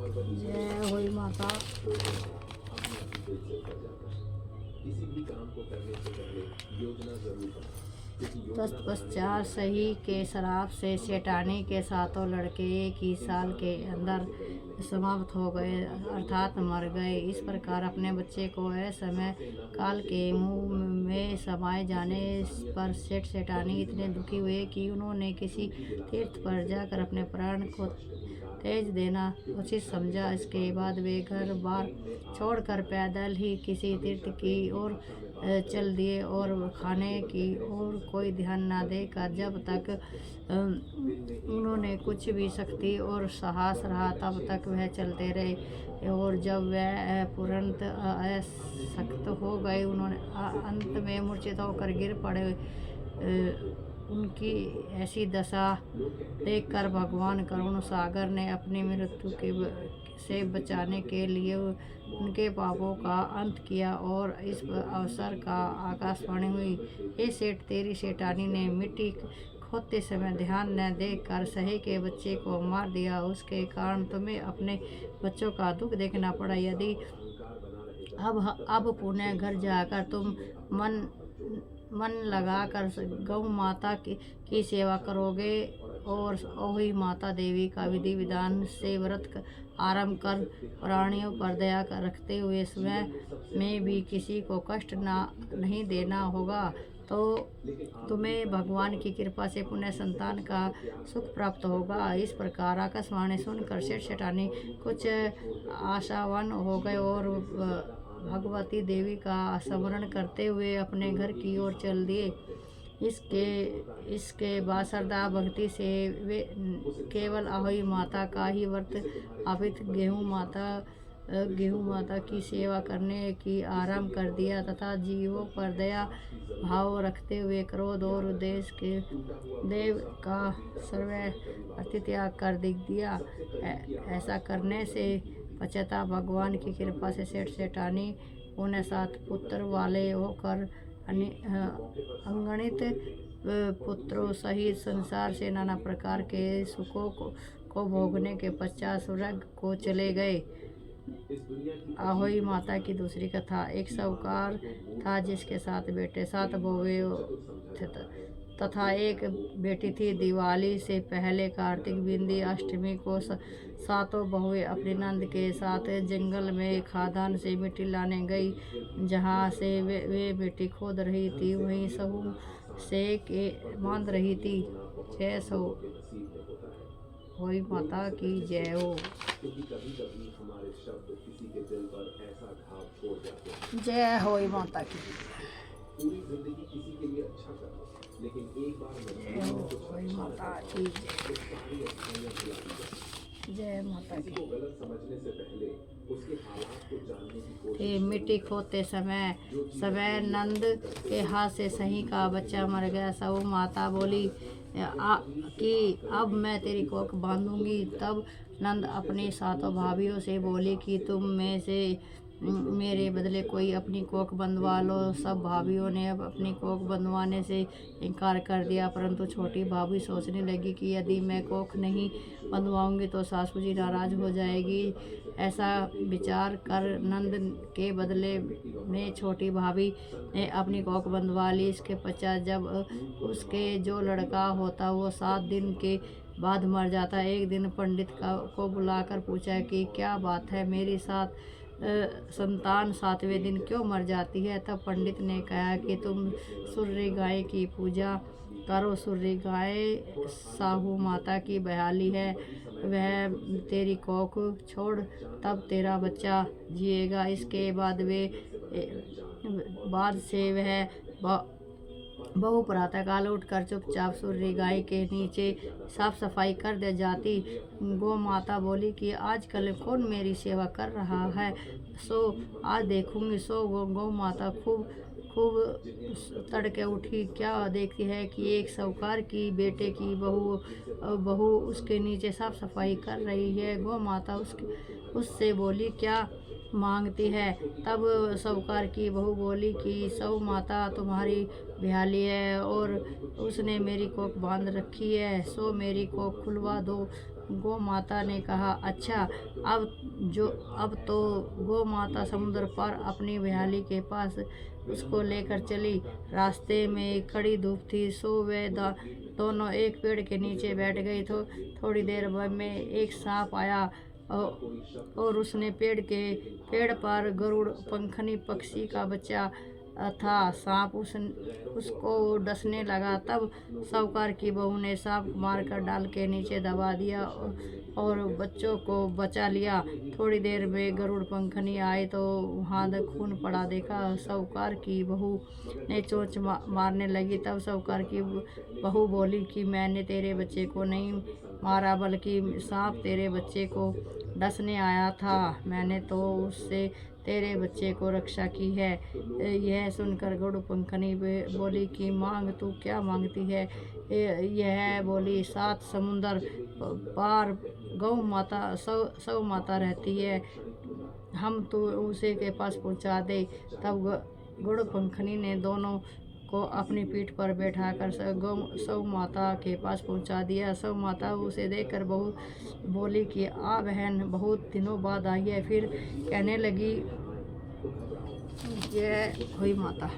जय होई माता। तत्पश्चात सही के शराब से सेठानी के सातों लड़के एक ही साल के अंदर समाप्त हो गए, अर्थात मर गए। इस प्रकार अपने बच्चे को असमय काल के मुंह में समाये जाने पर सेठ सेठानी इतने दुखी हुए कि उन्होंने किसी तीर्थ पर जाकर अपने प्राण को तेज देना उचित समझा। इसके बाद वे घर बार छोड़कर पैदल ही किसी तीर्थ की ओर चल दिए और खाने की ओर कोई ध्यान न देकर जब तक उन्होंने कुछ भी शक्ति और साहस रहा तब तक वह चलते रहे, और जब वह पूर्णत अशक्त हो गए उन्होंने अंत में मूर्छित होकर गिर पड़े। उनकी ऐसी दशा देखकर भगवान करुण सागर ने अपनी मृत्यु से बचाने के लिए उनके पापों का अंत किया और इस अवसर का आकाशवाणी हुई। हे सेठ, तेरी सेठानी ने मिट्टी खोदते समय ध्यान न देकर सही के बच्चे को मार दिया, उसके कारण तुम्हें अपने बच्चों का दुख देखना पड़ा। यदि अब पुनः घर जाकर तुम मन लगाकर गौ माता की सेवा करोगे और ओही माता देवी का विधि विधान से व्रत आरंभ कर प्राणियों पर दया रखते हुए स्वयं में भी किसी को कष्ट नहीं देना होगा, तो तुम्हें भगवान की कृपा से पुनः संतान का सुख प्राप्त होगा। इस प्रकार आकाशवाणी सुनकर सेठ सेठानी कुछ आशावान हो गए और भगवती देवी का स्मरण करते हुए अपने घर की ओर चल दिए। इसके बाद श्रद्धा भक्ति से वे केवल अहोई माता का ही व्रत आपित गेहूँ माता की सेवा करने की आरंभ कर दिया तथा जीवों पर दया भाव रखते हुए क्रोध और देश के देव का सर्व त्याग कर दिया। ऐसा करने से पश्चाताप भगवान की कृपा से सेठ सेठानी उन्हें 7 पुत्र वाले होकर अगणित पुत्रों सहित संसार से नाना प्रकार के सुखों को भोगने के पश्चात स्वर्ग को चले गए। अहोई माता की दूसरी कथा। एक साहूकार था जिसके 7 बेटे 7 बहुएं तथा एक बेटी थी। दिवाली से पहले कार्तिक बिंदी अष्टमी को 7 बहुएं अपनी नंद के साथ जंगल में खादान से मिट्टी लाने गई। जहाँ से वे मिट्टी खोद रही थी वहीं सहू से के बांध रही थी। जय सहू होई माता की जय हो। जय होई माता की जय होई माता की जय माता की। मिट्टी खोदते समय नंद के हाथ से सही का बच्चा मर गया। सहू माता बोली कि अब मैं तेरी कोख बांधूंगी। तब नंद अपनी 7 भाभियों से बोली कि तुम में से मेरे बदले कोई अपनी कोख बंधवा लो। सब भाभियों ने अब अपनी कोख बंधवाने से इनकार कर दिया, परंतु छोटी भाभी सोचने लगी कि यदि मैं कोख नहीं बंधवाऊंगी तो सासू जी नाराज हो जाएगी। ऐसा विचार कर नंद के बदले में छोटी भाभी ने अपनी कोख बंधवा ली। इसके पश्चात जब उसके जो लड़का होता वो 7 दिन के बाद मर जाता, एक दिन पंडित को बुलाकर पूछा कि क्या बात है, मेरी संतान 7वें दिन क्यों मर जाती है। तब पंडित ने कहा कि तुम सूर्य गाय की पूजा करो। सूर्य गाय साहू माता की बहाली है, वह तेरी कोख छोड़ तब तेरा बच्चा जिएगा। इसके बाद से वह बहु प्रातःकाल उठकर चुपचाप सूर्य गाय के नीचे साफ सफाई कर दे जाती। गौ माता बोली कि आजकल कौन मेरी सेवा कर रहा है, सो आज देखूंगी। सो गौ माता खूब तड़के उठी, क्या देखती है कि एक साहूकार की बेटे की बहू उसके नीचे साफ सफाई कर रही है। गौ माता उससे बोली क्या मांगती है। तब साहूकार की बहू बोली कि सहू माता तुम्हारी बिहाली है और उसने मेरी कोख बांध रखी है, सो मेरी कोख खुलवा दो। गौ माता ने कहा, अच्छा, अब तो गौ माता समुद्र पर अपनी ब्याली के पास उसको लेकर चली। रास्ते में कड़ी धूप थी, सो वे दोनों एक पेड़ के नीचे बैठ गए। तो थोड़ी देर में एक सांप आया और उसने पेड़ पर गरुड़ पंखनी पक्षी का बच्चा था। सांप उसको डसने लगा। तब साहूकार की बहू ने सांप मारकर डाल के नीचे दबा दिया और बच्चों को बचा लिया। थोड़ी देर में गरुड़ पंखनी आए तो वहाँ खून पड़ा देखा। साहूकार की बहू ने चोंच मारने लगी। तब साहूकार की बहू बोली कि मैंने तेरे बच्चे को नहीं मारा, बल्कि सांप तेरे बच्चे को डसने आया था। मैंने तो उससे तेरे बच्चे को रक्षा की है। यह सुनकर गरुड़ पंखनी बोली कि मांग, तू क्या मांगती है? यह बोली, 7 समुंदर पार गौ माता सौ माता रहती है, हम तो उसे के पास पहुंचा दे। तब गरुड़ पंखनी ने दोनों को अपनी पीठ पर बैठाकर सौ माता के पास पहुंचा दिया। सौ माता उसे देखकर बोली कि आ बहन, बहुत दिनों बाद आई है। फिर कहने लगी, ये हुई माता।